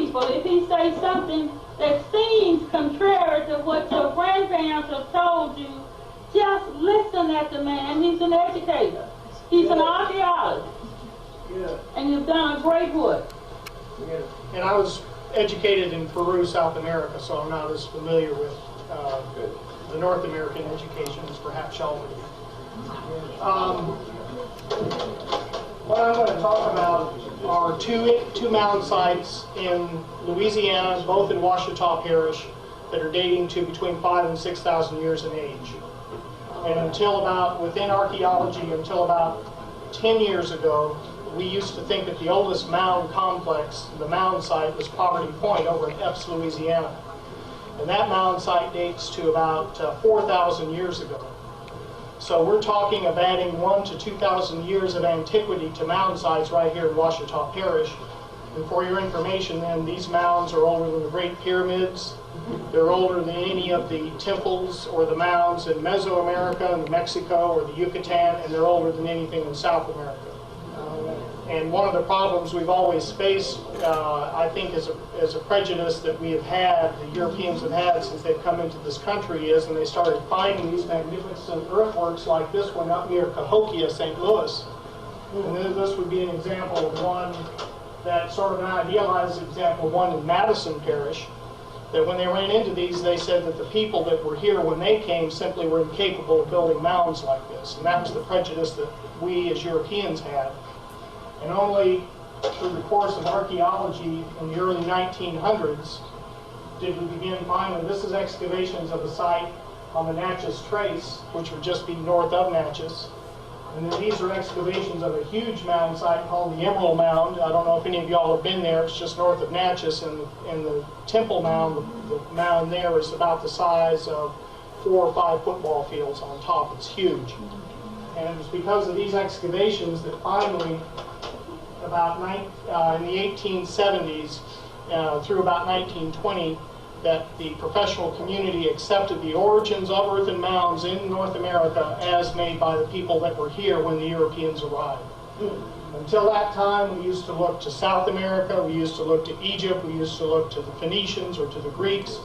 people, if he says something that seems contrary to what your grandparents have told you, just listen at the man. He's an educator. He's an archaeologist. Yeah. And you've done a great work. Yeah. And I was educated in Peru, South America, so I'm not as familiar with the North American education as perhaps y'all would be. What I'm going to talk about are two mound sites in Louisiana, both in Washitaw Parish, that are dating to between 5,000 and 6,000 years in age. And until about, within archaeology, until about 10 years ago, we used to think that the oldest mound complex, the mound site, was Poverty Point over in Epes, Louisiana. And that mound site dates to about 4,000 years ago. So we're talking of adding 1,000 to 2,000 years of antiquity to mound sites right here in Washitaw Parish. And for your information then, these mounds are older than the Great Pyramids. They're older than any of the temples or the mounds in Mesoamerica and Mexico or the Yucatan, and they're older than anything in South America. And one of the problems we've always faced, I think, is a prejudice that we have had, the Europeans have had since they've come into this country, is when they started finding these magnificent earthworks like this one up near Cahokia, St. Louis. And then this would be an example of one that sort of an idealized example of one in Madison Parish, that when they ran into these, they said that the people that were here when they came simply were incapable of building mounds like this. And that was the prejudice that we as Europeans had. And only through the course of archaeology in the early 1900s did we begin finding, this is excavations of a site on the Natchez Trace, which would just be north of Natchez. And then these are excavations of a huge mound site called the Emerald Mound. I don't know if any of y'all have been there. It's just north of Natchez, and the Temple Mound, the mound there is about the size of 4 or 5 football fields on top. It's huge. And it was because of these excavations that finally, about in the 1870s through about 1920, that the professional community accepted the origins of earthen mounds in North America as made by the people that were here when the Europeans arrived. Until that time, we used to look to South America, we used to look to Egypt, we used to look to the Phoenicians or to the Greeks,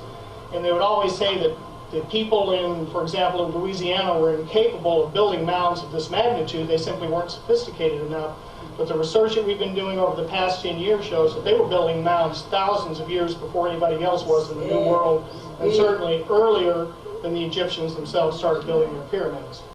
and they would always say that the people in, for example, in Louisiana were incapable of building mounds of this magnitude. They simply weren't sophisticated enough. But the research that we've been doing over the past 10 years shows that they were building mounds thousands of years before anybody else was in the New World, and certainly earlier than the Egyptians themselves started building their pyramids.